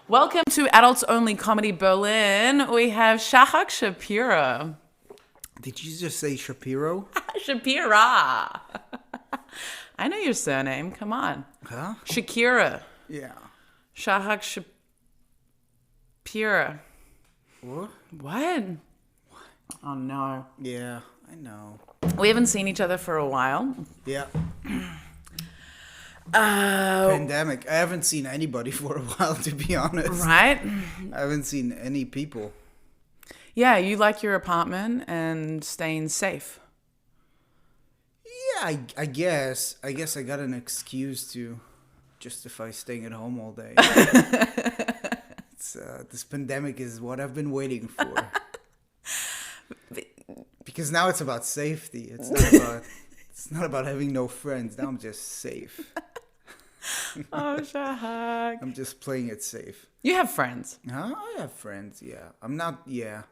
Welcome to Adults Only Comedy Berlin. We have Shahak Shapira. Did you just say Shapiro? Shapira. I know your surname. Come on. Huh? Shakira. Yeah. Shahak Shapira. What? What? Oh no. Yeah, I know. We haven't seen each other for a while. Yeah. Pandemic. I haven't seen anybody for a while, to be honest. Right? I haven't seen any people. Yeah, you like your apartment and staying safe. Yeah, I guess. I guess I got an excuse to justify staying at home all day. This pandemic is what I've been waiting for. Because now it's about safety. It's not about having no friends. Now I'm just safe. Oh, Shahak. I'm just playing it safe. You have friends. Huh? I have friends, yeah. I'm not, yeah.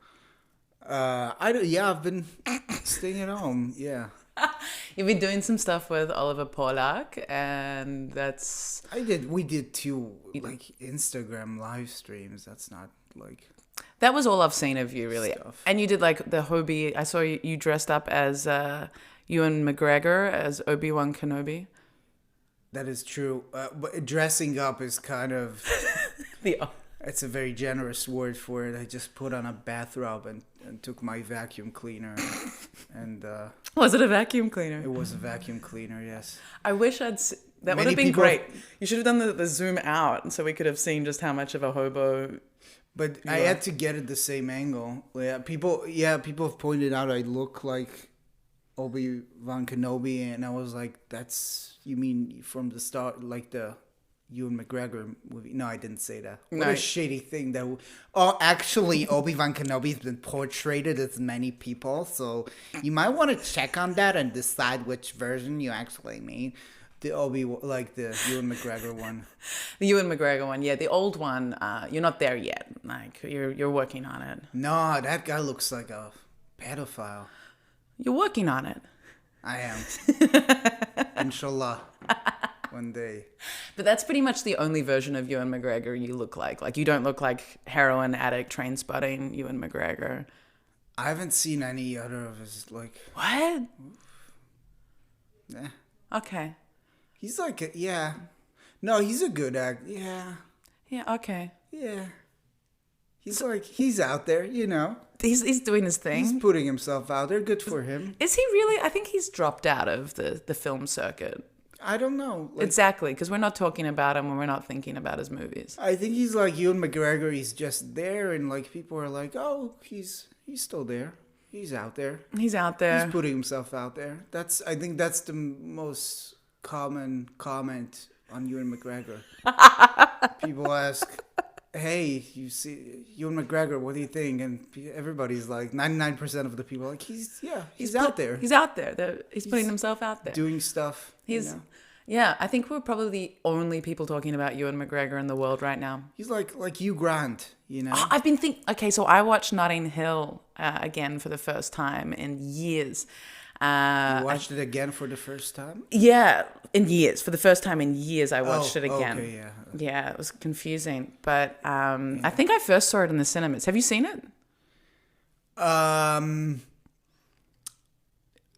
I've been staying at home, yeah. You've been doing some stuff with Oliver Polak, and that's... We did two, like, Instagram live streams. That's not, like... That was all I've seen of you, really. Stuff. And you did, like, the Hobie... I saw you dressed up as Ewan McGregor, as Obi-Wan Kenobi. That is true. But dressing up is kind of... It's a very generous word for it. I just put on a bathrobe and took my vacuum cleaner. And Was it a vacuum cleaner? it was a vacuum cleaner, yes. I wish I'd... That would Many have been people- great. You should have done the zoom out so we could have seen just how much of a hobo... But I had to get it the same angle. People have pointed out I look like Obi-Wan Kenobi, and I was like, you mean from the start, like the Ewan McGregor movie? No, I didn't say that. What a shady thing that... actually, Obi-Wan Kenobi's been portrayed as many people, so you might want to check on that and decide which version you actually mean. The Ewan McGregor one. The Ewan McGregor one, yeah. The old one, you're not there yet. Like, you're working on it. No, that guy looks like a pedophile. You're working on it. I am. Inshallah. One day. But that's pretty much the only version of Ewan McGregor you look like. Like, you don't look like heroin addict, train spotting Ewan McGregor. I haven't seen any other of his, like... What? Eh. Okay. He's like, yeah. No, he's a good actor. Yeah. Yeah, okay. Yeah. He's out there, you know. He's doing his thing. He's putting himself out there. Good for him. Is he really? I think he's dropped out of the film circuit. I don't know. Exactly, because we're not talking about him when we're not thinking about his movies. I think he's like Ewan McGregor. He's just there, and like people are like, oh, he's still there. He's out there. He's out there. He's putting himself out there. I think that's the most common comment on Ewan McGregor. People ask, hey, you see Ewan McGregor, what do you think? And everybody's like, 99% of the people are like, he's out there. He's out there. He's putting himself out there. Doing stuff. Yeah, I think we're probably the only people talking about Ewan McGregor in the world right now. He's like Hugh Grant, you know? I've been thinking, okay, so I watched Notting Hill again for the first time in years. You watched it again for the first time? Yeah, in years. For the first time in years, I watched it again. Okay, yeah. Yeah, it was confusing. But I think I first saw it in the cinemas. Have you seen it? I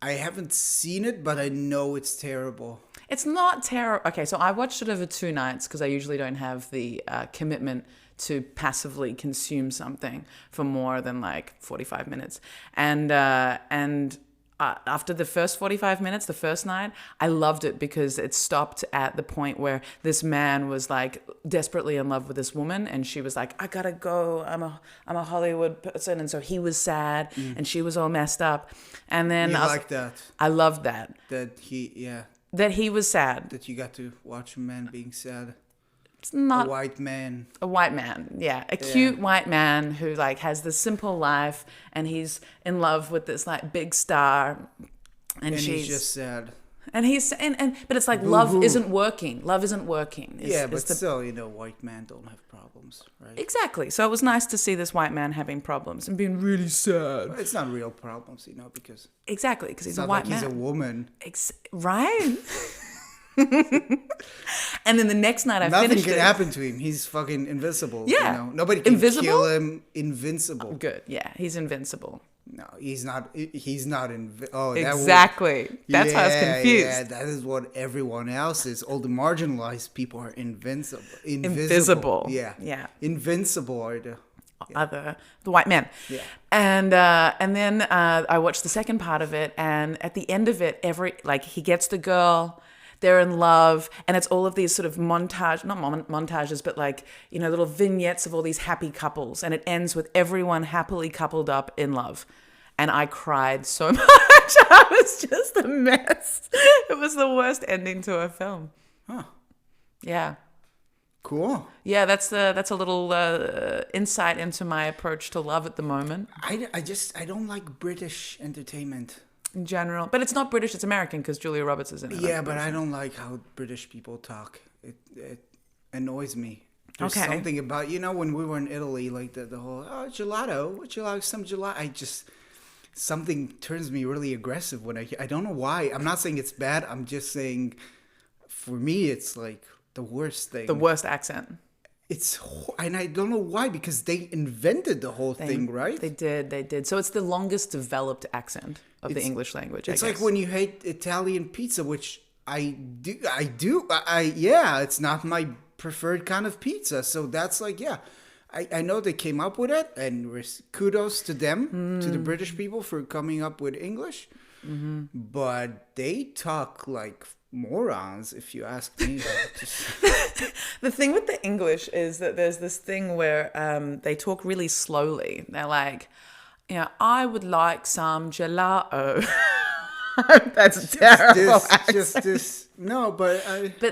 haven't seen it, but I know it's terrible. It's not terrible. Okay, so I watched it over 2 nights because I usually don't have the commitment to passively consume something for more than like 45 minutes. And after the first 45 minutes, the first night, I loved it because it stopped at the point where this man was like desperately in love with this woman, and she was like, I gotta go, I'm a Hollywood person. And so he was sad and she was all messed up. And then You like that? I loved that. That he was sad. That you got to watch a man being sad. It's not A white man. a white man, yeah, a cute white man who like has this simple life, and he's in love with this like big star, and he's just sad. and he's but it's like love isn't working. Love isn't working. Still, white men don't have problems, right? Exactly. So it was nice to see this white man having problems and being really sad. It's not real problems, because Exactly, because he's it's a not white like man. he's a woman. Right. And then the next night I Nothing finished can it. happen to him. He's fucking invisible. Yeah. You know? Nobody can Invisible? kill him. Invincible. Good. Yeah, he's invincible. No, he's not. He's not. Oh, Exactly. That's why I was confused. Yeah, that is what everyone else is. All the marginalized people are invincible. Invisible. Yeah. Yeah. Invincible are The white men. Yeah. And then I watched the second part of it, and at the end of it, he gets the girl, they're in love, and it's all of these sort of montages, but like, you know, little vignettes of all these happy couples, and it ends with everyone happily coupled up in love. And I cried so much. I was just a mess. It was the worst ending to a film. Huh. Yeah. Cool. Yeah, that's a little insight into my approach to love at the moment. I don't like British entertainment in general, but it's not British; it's American because Julia Roberts is in it. Yeah, but I don't like how British people talk. It annoys me. There's something about, you know, when we were in Italy, like the whole gelato. Would you like some gelato? Something turns me really aggressive when I don't know why. I'm not saying it's bad. I'm just saying, for me, it's like the worst thing. The worst accent. And I don't know why, because they invented the whole thing, right? They did. So it's the longest developed accent of the English language. It's like when you hate Italian pizza, which I do. Yeah, it's not my preferred kind of pizza. So that's like, yeah, I know they came up with it, and kudos to them, to the British people for coming up with English. Mm-hmm. But they talk like morons, if you ask me. The thing with the English is that there's this thing where they talk really slowly. They're like, you know, I would like some gelato. That's terrible. But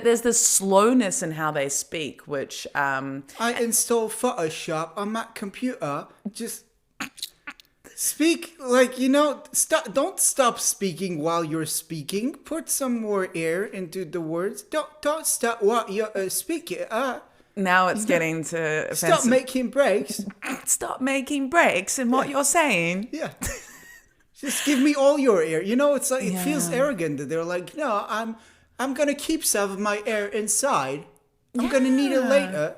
there's this slowness in how they speak, which I install Photoshop on my computer. Just speak like, you know. Don't stop speaking while you're speaking. Put some more air into the words. Don't stop while you're speaking. Now it's getting to offensive. Stop making breaks. Stop making breaks in what you're saying. Yeah. Just give me all your air. You know, it's like, it feels arrogant that they're like, no, I'm gonna keep some of my air inside. I'm gonna need it later.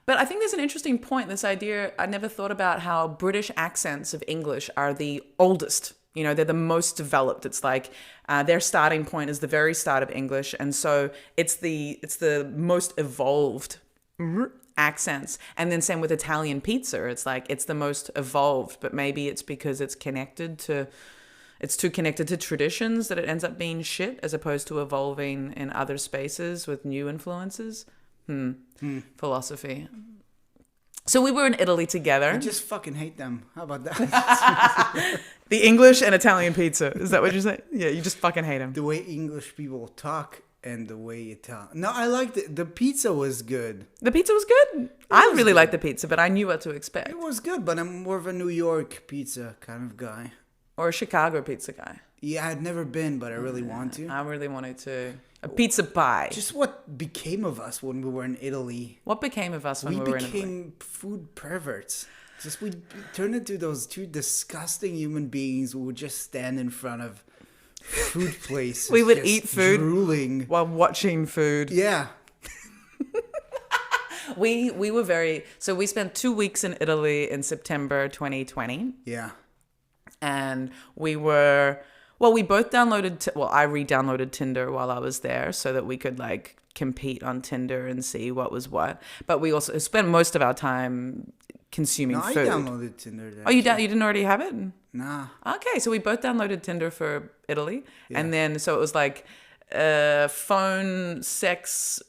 But I think there's an interesting point, this idea, I never thought about how British accents of English are the oldest. You know, they're the most developed. It's like their starting point is the very start of English. And so it's the most evolved accents. And then same with Italian pizza. It's like it's the most evolved, but maybe it's because it's too connected to traditions that it ends up being shit as opposed to evolving in other spaces with new influences. Philosophy. So we were in Italy together. I just fucking hate them. How about that? The English and Italian pizza. Is that what you're saying? Yeah, you just fucking hate them. The way English people talk and the way Italian. No, I liked it. The pizza was good. The pizza was good. I really liked the pizza, but I knew what to expect. It was good, but I'm more of a New York pizza kind of guy. Or a Chicago pizza guy. Yeah, I'd never been, but I really want to. I really wanted to. A pizza pie. Just what became of us when we were in Italy? What became of us when we were in Italy? We became food perverts. Just we turned into those two disgusting human beings who would just stand in front of food places. We would eat food drooling while watching food. Yeah. We were so we spent 2 weeks in Italy in September 2020. Yeah. And we both downloaded, I re-downloaded Tinder while I was there so that we could like compete on Tinder and see what was what. But we also spent most of our time consuming food. I downloaded Tinder. Oh, you didn't already have it? Nah. Okay, so we both downloaded Tinder for Italy. Yeah. And then, so it was like phone sex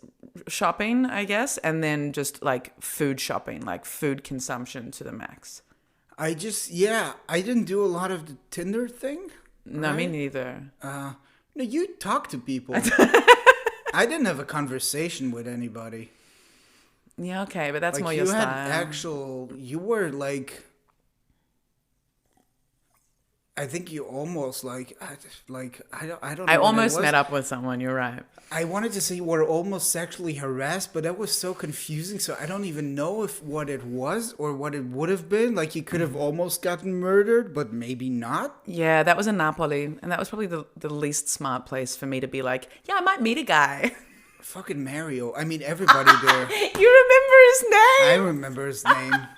shopping, I guess. And then just like food shopping, like food consumption to the max. I didn't do a lot of the Tinder thing. No, right? Me neither. No, you talk to people. I didn't have a conversation with anybody. Yeah, okay, but that's like more your style. You were like, I think you almost I don't I know what it almost was. met up with someone. You're right. I wanted to say you were almost sexually harassed, but that was so confusing. So I don't even know if what it was or what it would have been. Like you could have almost gotten murdered, but maybe not. Yeah, that was in Napoli, and that was probably the least smart place for me to be like, yeah, I might meet a guy. Fucking Mario. I mean, everybody there. You remember his I name? remember his name.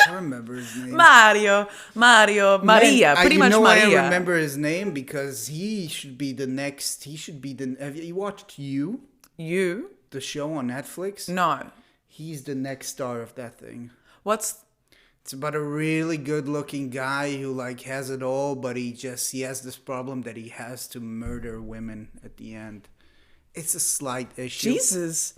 I remember his name. Maria, Man, pretty you much know Maria. I remember his name because he should be the next. He should be the. Have you watched You? the show on Netflix? No. He's the next star of that thing. What's It's about a really good-looking guy who like has it all, but he has this problem that he has to murder women at the end. It's a slight issue, Jesus?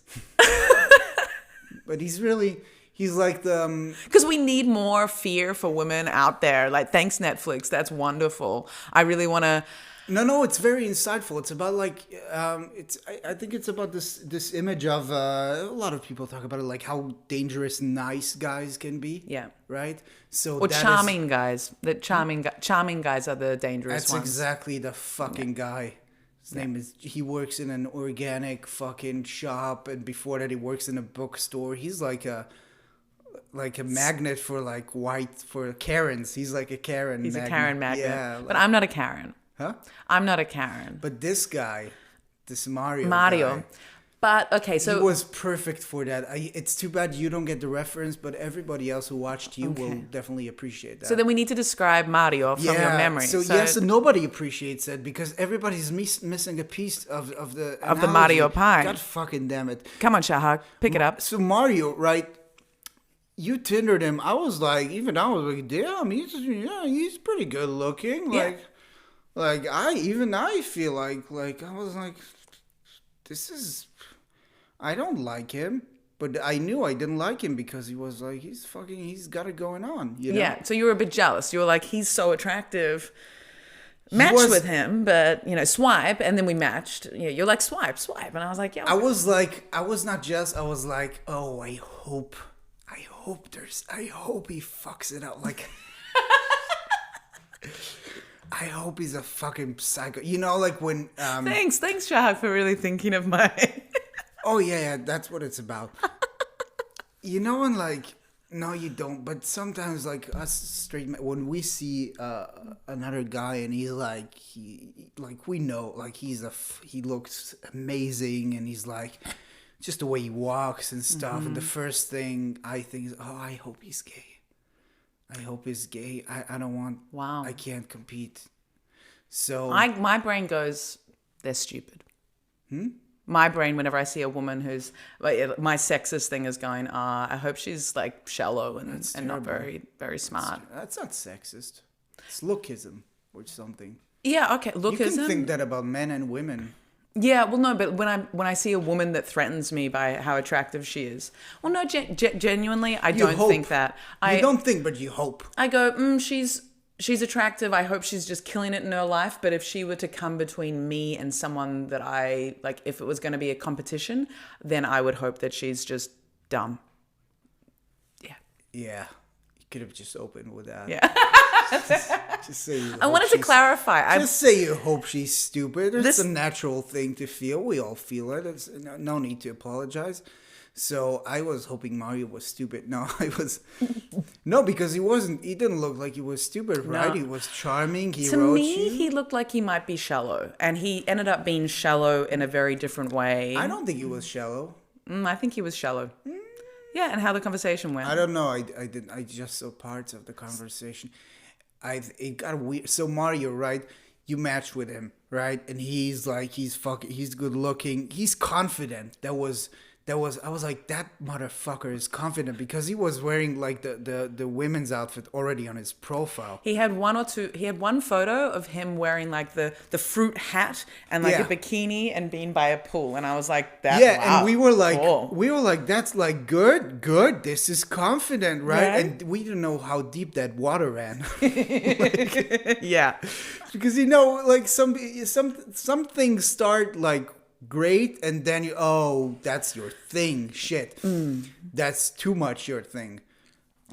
but he's like the. Because we need more fear for women out there. Like, thanks Netflix. That's wonderful. I really want to. No, it's very insightful. It's about like I think it's about this image of a lot of people talk about it, like how dangerous nice guys can be. Yeah. Right. So Or that charming guys. The charming guys are the dangerous That's ones. exactly the fucking guy. His name is. He works in an organic fucking shop, and before that, he works in a bookstore. He's like a magnet for for Karens. He's like a Karen. He's a Karen magnet. Yeah, but I'm not a Karen. Huh? I'm not a Karen. But this guy, this Mario. Guy, But, okay, so. he was perfect for that. It's too bad you don't get the reference, but everybody else who watched you will definitely appreciate that. So then we need to describe Mario from your memory. So nobody appreciates it because everybody's missing a piece of the Mario analogy. pie. God fucking damn it! Come on, Shahak, pick it up. So Mario, right? You Tindered him. I was like, damn, he's pretty good looking. Yeah. I feel like I was like, this is. I don't like him, but I knew I didn't like him because he was like, he's got it going on. You know? Yeah, so you were a bit jealous. You were like, he's so attractive. Matched with him, but, swipe, and then we matched. You're like, swipe. And I was like, yeah. I was not just, I was like, oh, I hope he fucks it up. Like, I hope he's a fucking psycho. Like when... Thanks, Shahak, for really thinking of my... Oh, yeah, that's what it's about. And like, no, you don't. But sometimes, like, us straight men, when we see another guy and he's like, we know, like, he looks amazing and he's like, just the way he walks and stuff. Mm-hmm. And the first thing I think is, oh, I hope he's gay. I don't want, wow. I can't compete. So. My brain goes, they're stupid. My brain, whenever I see a woman who's, my sexist thing is going, I hope she's like shallow and not very, very smart. That's not sexist. It's lookism or something. Yeah, okay, lookism. You can think that about men and women. Yeah, well, no, but when I see a woman that threatens me by how attractive she is, well, no, genuinely, I don't think that. You don't think, but you hope. I go, she's attractive. I hope she's just killing it in her life. But if she were to come between me and someone that I, like, if it was going to be a competition, then I would hope that she's just dumb. Yeah. Yeah. You could have just opened with that. Yeah. Just say I wanted to clarify. Just say you hope she's stupid. It's a natural thing to feel. We all feel it. It's no need to apologize. So I was hoping Mario was stupid. No, because he wasn't. He didn't look like he was stupid, right? No. He was charming. To me, he looked like he might be shallow, and he ended up being shallow in a very different way. I don't think he was shallow. I think he was shallow. Yeah, and how the conversation went. I don't know. I didn't. I just saw parts of the conversation. It got weird. So Mario, right? You match with him, right? And he's like, he's good looking. He's confident. That was I was like, that motherfucker is confident because he was wearing like the women's outfit already on his profile. He had one photo of him wearing like the fruit hat and like a bikini and being by a pool. And I was like, wow, and we were like, cool. That's like good. This is confident, right? And we didn't know how deep that water ran. Yeah. Because, like some things start like, great, and then that's your thing. Shit, that's too much your thing.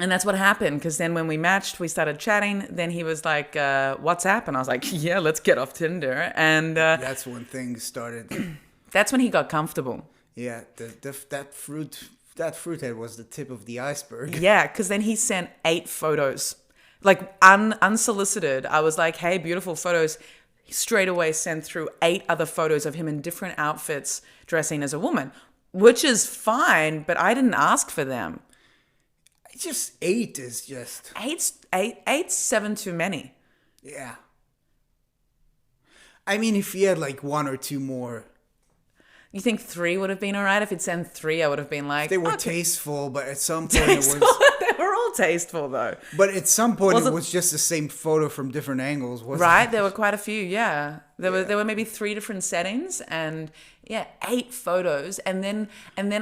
And that's what happened, because then when we matched, we started chatting. Then he was like, WhatsApp? And I was like, yeah, let's get off Tinder. And That's when things started. that's when he got comfortable. Yeah, that fruit head was the tip of the iceberg. Yeah, because then he sent 8 photos, like unsolicited. I was like, hey, beautiful photos. He straight away sent through 8 other photos of him in different outfits dressing as a woman, which is fine, but I didn't ask for them. Just 8 is just... Eight's 7 too many. Yeah. I mean, if he had like 1 or 2 more... You think 3 would have been all right? If he'd sent 3, I would have been like... They were okay. tasteful, but at some point it was... They were all tasteful, though. But at some point it was just the same photo from different angles, wasn't Right? it? There were quite a few, yeah. There were maybe 3 different settings, and yeah, 8 photos. And then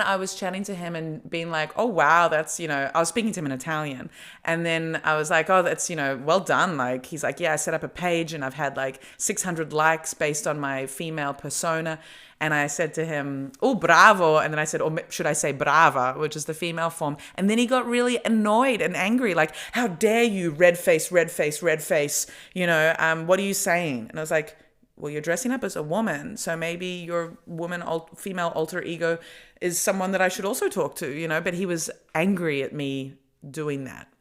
I was chatting to him and being like, oh, wow, that's, I was speaking to him in Italian. And then I was like, oh, that's, well done. Like, he's like, yeah, I set up a page and I've had like 600 likes based on my female persona. And I said to him, oh, bravo. And then I said, or should I say brava, which is the female form. And then he got really annoyed and angry, like, how dare you, red face, red face, red face. What are you saying? And I was like, well, you're dressing up as a woman. So maybe your female alter ego is someone that I should also talk to, But he was angry at me doing that,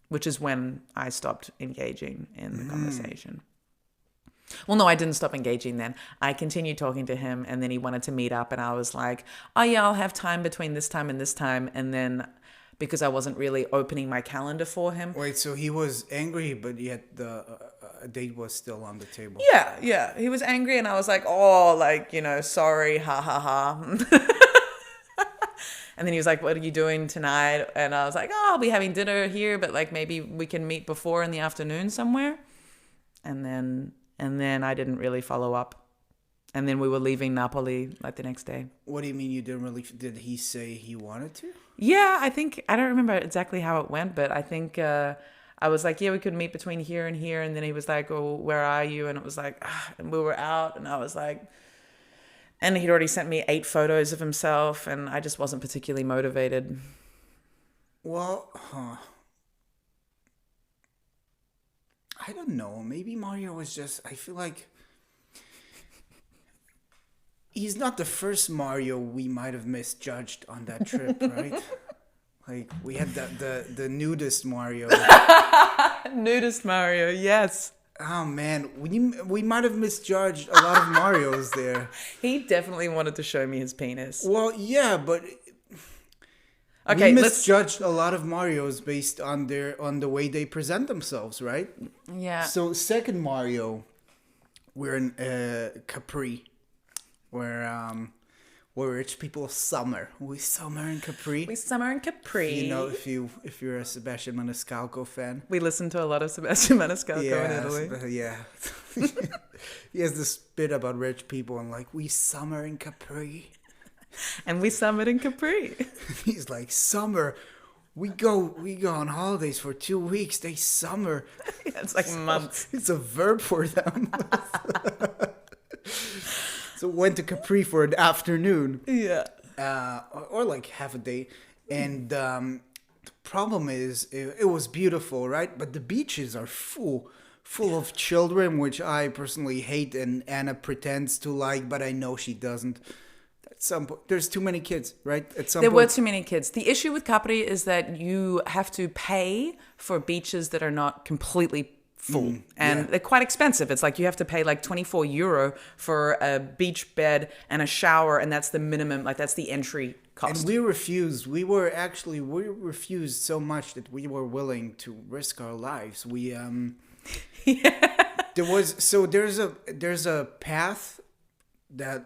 which is when I stopped engaging in the conversation. Well, no, I didn't stop engaging then. I continued talking to him, and then he wanted to meet up, and I was like, oh, yeah, I'll have time between this time and this time. And then because I wasn't really opening my calendar for him. Wait, so he was angry, but yet the date was still on the table. Yeah. He was angry, and I was like, oh, like, sorry, ha, ha, ha. And then he was like, what are you doing tonight? And I was like, oh, I'll be having dinner here, but like maybe we can meet before in the afternoon somewhere. And then I didn't really follow up. And then we were leaving Napoli like the next day. What do you mean you didn't really... Did he say he wanted to? Yeah, I don't remember exactly how it went, but I think I was like, yeah, we could meet between here and here. And then he was like, oh, where are you? And it was like, and we were out. And I was like... And he'd already sent me 8 photos of himself, and I just wasn't particularly motivated. Well, I don't know. Maybe Mario was just... I feel like he's not the first Mario we might have misjudged on that trip, right? Like, we had the nudist Mario. Nudist Mario, yes. Oh, man. We might have misjudged a lot of Marios there. He definitely wanted to show me his penis. Well, yeah, but... Okay, we misjudged a lot of Marios based on the way they present themselves, right? Yeah. So second Mario, we're in Capri, where rich people summer. We summer in Capri. We summer in Capri. If you're a Sebastian Maniscalco fan. We listen to a lot of Sebastian Maniscalco in Italy. Yeah. He has this bit about rich people and like, we summer in Capri. And we summered in Capri. He's like, summer. We go on holidays for 2 weeks. They summer. Yeah, it's like months. It's a verb for them. So went to Capri for an afternoon. Yeah. Or like half a day. And the problem is, it was beautiful, right? But the beaches are full of children, which I personally hate, and Anna pretends to like, but I know she doesn't. At some point, there's too many kids, right? There were too many kids. The issue with Capri is that you have to pay for beaches that are not completely full. And they're quite expensive. It's like you have to pay like €24 for a beach bed and a shower, and that's the minimum, like that's the entry cost. And we refused. We refused so much that we were willing to risk our lives. There's a path that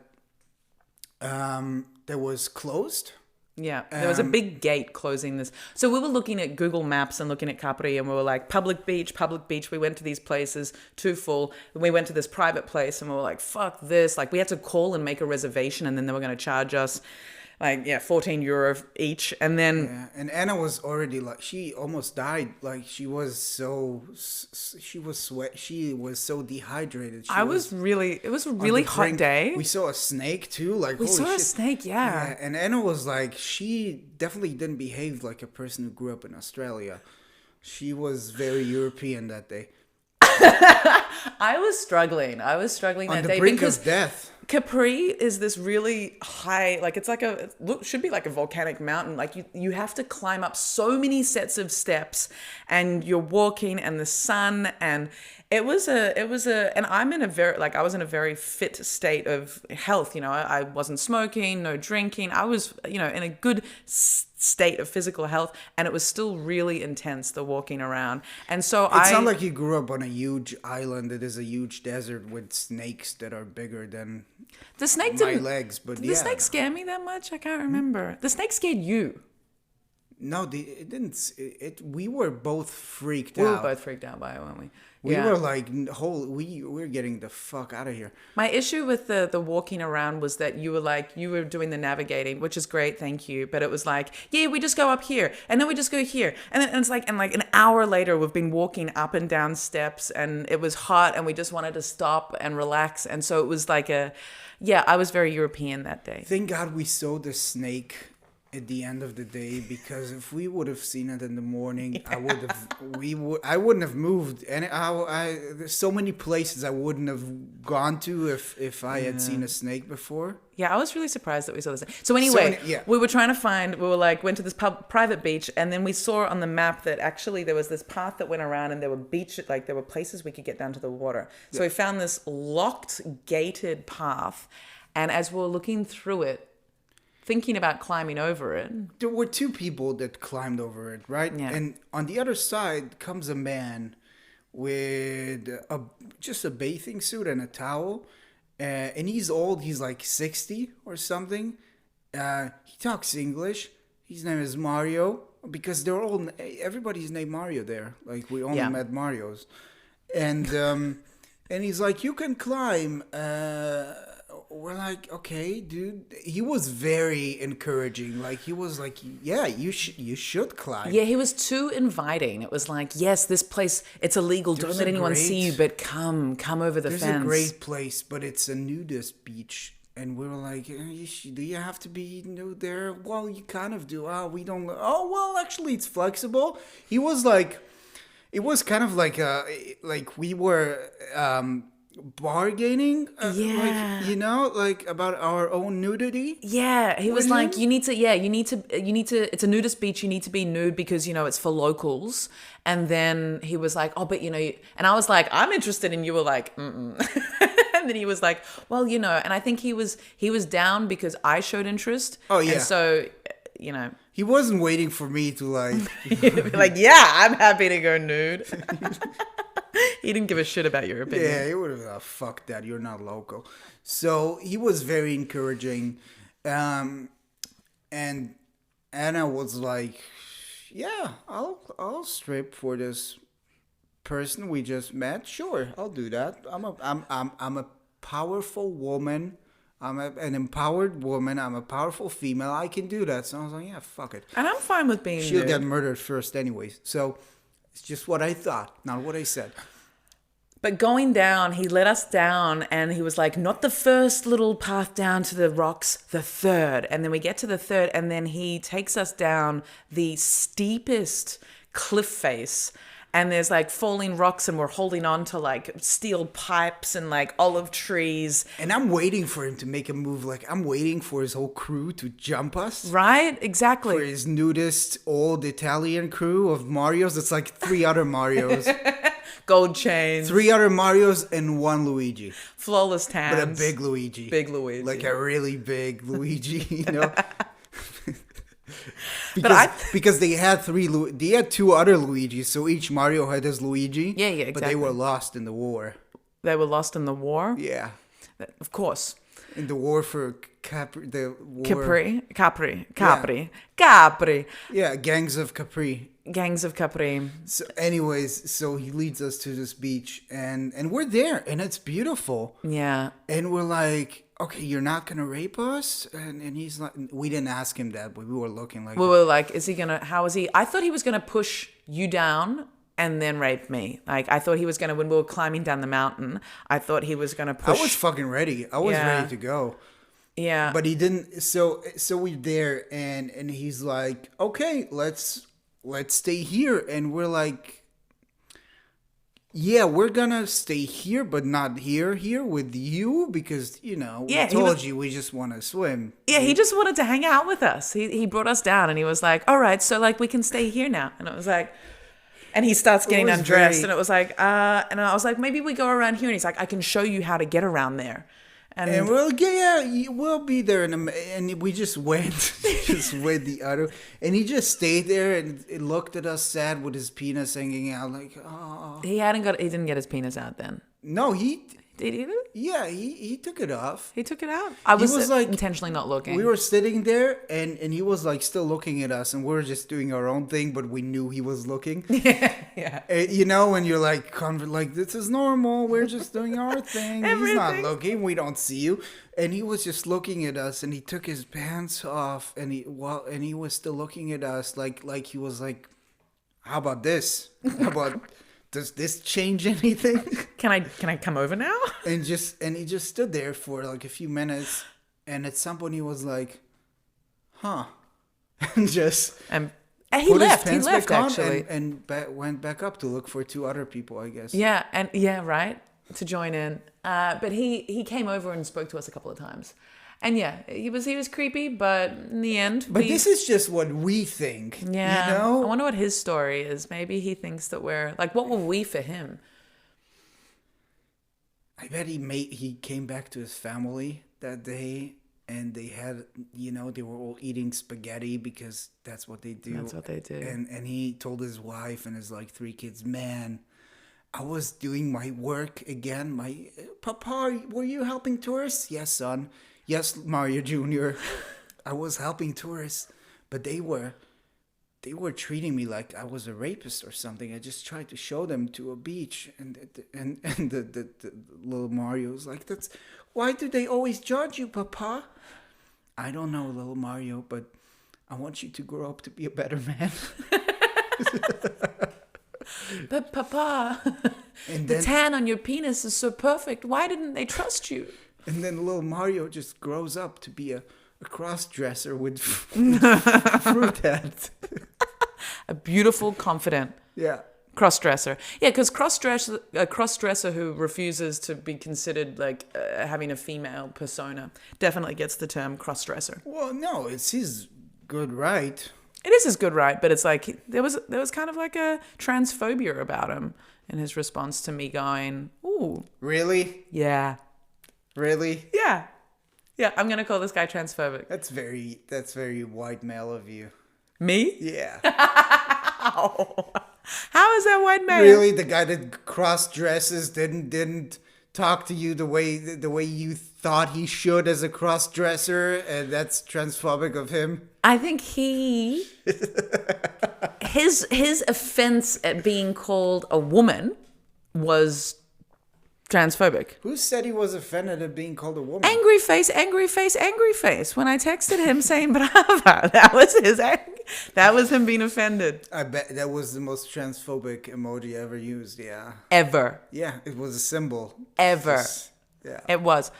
was closed. Yeah, there was a big gate closing this. So we were looking at Google Maps and looking at Capri, and we were like, public beach. We went to these places, too full. And we went to this private place, and we were like, fuck this. Like, we had to call and make a reservation, and then they were going to charge us like, yeah, 14 euro each. And then Yeah, and Anna was already like she almost died. Like she was she was so dehydrated. I was really, it was a really hot brink. day. We saw a snake too. Like We holy saw a shit. snake, yeah. Yeah, and Anna was like she definitely didn't behave like a person who grew up in Australia. She was very European that day. I was struggling. I was struggling On that the day brink because of death. Capri is this really high, like it's like should be like a volcanic mountain. Like you have to climb up so many sets of steps, and you're walking, and the sun, and it was and I'm in a very, like I was in a very fit state of health. You know, I wasn't smoking, no drinking. I was, you know, in a good state of physical health, and it was still really intense, the walking around. And so It's not like you grew up on a huge island that is a huge desert with snakes that are bigger than the snake my didn't legs, but did yeah. the snake scare me that much? I can't remember. The snake scared you. No, it didn't. We were both freaked We were out. both freaked out by it, weren't we? We Yeah. were like, we're getting the fuck out of here. My issue with the walking around was that you were doing the navigating, which is great, thank you. But it was like, yeah, we just go up here, and then we just go here, and then it's like, and like an hour later, we've been walking up and down steps, and it was hot, and we just wanted to stop and relax, and so it was like I was very European that day. Thank God we saw the snake at the end of the day, because if we would have seen it in the morning, I wouldn't have moved, and there's so many places I wouldn't have gone to if I had seen a snake before. Yeah, I was really surprised that we saw this. So anyway, we were trying to went to this private beach, and then we saw on the map that actually there was this path that went around, and there were places we could get down to the water. So we found this locked, gated path, and as we were looking through it, thinking about climbing over it. There were two people that climbed over it, right? Yeah. And on the other side comes a man with just a bathing suit and a towel. And he's old. He's like 60 or something. He talks English. His name is Mario. Because everybody's named Mario there. Like, we only met Marios. And and he's like, you can climb. We're like, okay, dude. He was very encouraging. Like, he was like, yeah, you should climb. Yeah, he was too inviting. It was like, yes, this place, it's illegal. Don't let anyone see you, but come over the fence. There's a great place, but it's a nudist beach. And we were like, do you have to be nude there? Well, you kind of do. We don't. Oh, well, actually, it's flexible. He was like, it was kind of like we were bargaining, like about our own nudity. Yeah, he was like, you need to, it's a nudist beach, you need to be nude because, it's for locals. And then he was like, oh, but and I was like, I'm interested, and you were like, mm-mm. And then he was like, well, and I think he was down because I showed interest. Oh, yeah. And so, he wasn't waiting for me to like, yeah, I'm happy to go nude. He didn't give a shit about your opinion. Yeah, he would have, fuck that, you're not local. So he was very encouraging. And Anna was like, yeah, I'll strip for this person we just met. Sure, I'll do that. I'm a powerful woman. I'm an empowered woman. I'm a powerful female. I can do that. So I was like, yeah, fuck it. And I'm fine with being She'll nude. get murdered first anyways. So it's just what I thought, not what I said. But going down, he let us down, and he was like, not the first little path down to the rocks, the third. And then we get to the third, and then he takes us down the steepest cliff face. And there's like falling rocks, and we're holding on to like steel pipes and like olive trees. And I'm waiting for him to make a move. Like, I'm waiting for his whole crew to jump us. Right? Exactly. For his nudist old Italian crew of Marios. It's like 3 other Marios. Gold chains. 3 other Marios and 1 Luigi. Flawless tans. But a big Luigi. Big Luigi. Like a really big Luigi, Because they had 2 other Luigis, so each Mario had his Luigi. Yeah, exactly. But they were lost in the war. They were lost in the war? Yeah. Of course. In the war for Capri. Capri. Yeah, gangs of Capri. Gangs of Capri. So anyways, so he leads us to this beach, and we're there, and it's beautiful. Yeah. And we're like, okay, you're not gonna rape us? And he's like, we didn't ask him that, but we were looking like, We were like, is he gonna? How is he? I thought he was gonna push you down and then rape me. Like I thought he was gonna when we were climbing down the mountain. I thought he was gonna push. I was fucking ready. I was Yeah. ready to go. Yeah. But he didn't. So we're there, and he's like, okay, let's stay here, and we're like, yeah, we're gonna stay here, but not here with you because we told you we just want to swim. Yeah, he just wanted to hang out with us. He brought us down and he was like, all right, so like we can stay here now. And it was like, and he starts getting undressed and it was like, and I was like, maybe we go around here. And he's like, I can show you how to get around there. And we're like, yeah, we'll be there. And we just went, the other. And he just stayed there and looked at us sad with his penis hanging out like, oh. He didn't get his penis out then. No, Did he? Yeah, he took it off. He took it out? I was like, intentionally not looking. We were sitting there and he was like still looking at us and we were just doing our own thing, but we knew he was looking. Yeah. When you're like, this is normal. We're just doing our thing. He's not looking. We don't see you. And he was just looking at us and he took his pants off and he was still looking at us like he was like, how about this? How about... Does this change anything? Can I come over now? And he just stood there for like a few minutes, and at some point he was like, "Huh," and he left. He left actually, and went back up to look for two other people, I guess. Yeah, right, to join in. But he came over and spoke to us a couple of times. And yeah, he was creepy, but in the end... But this is just what we think, Yeah. I wonder what his story is. Maybe he thinks that we're... Like, what were we for him? I bet he came back to his family that day, and they had, they were all eating spaghetti because that's what they do. That's what they do. And he told his wife and his, 3 kids, man... I was doing my work again. Papa, were you helping tourists? Yes, son. Yes, Mario Jr. I was helping tourists, but they were treating me like I was a rapist or something. I just tried to show them to a beach, and the little Mario was like, why do they always judge you, Papa? I don't know, little Mario, but I want you to grow up to be a better man. But Papa, the tan on your penis is so perfect. Why didn't they trust you? And then little Mario just grows up to be a cross-dresser with fruit hats. A beautiful, confident cross-dresser. Yeah, because a cross-dresser who refuses to be considered like having a female persona definitely gets the term cross-dresser. Well, no, it's his good right. It is his good right, but it's like there was kind of like a transphobia about him in his response to me going, ooh. Really? Yeah. Really? Yeah. Yeah, I'm going to call this guy transphobic. That's very white male of you. Me? Yeah. How is that white male? Really? The guy that cross-dresses didn't talk to you the way you thought he should as a cross-dresser, and that's transphobic of him? I think his offense at being called a woman was transphobic. Who said he was offended at being called a woman? Angry face, angry face, angry face. When I texted him saying brava, that was him being offended. I bet that was the most transphobic emoji ever used, yeah. Ever. Yeah, it was a symbol. Ever. Yeah. It was.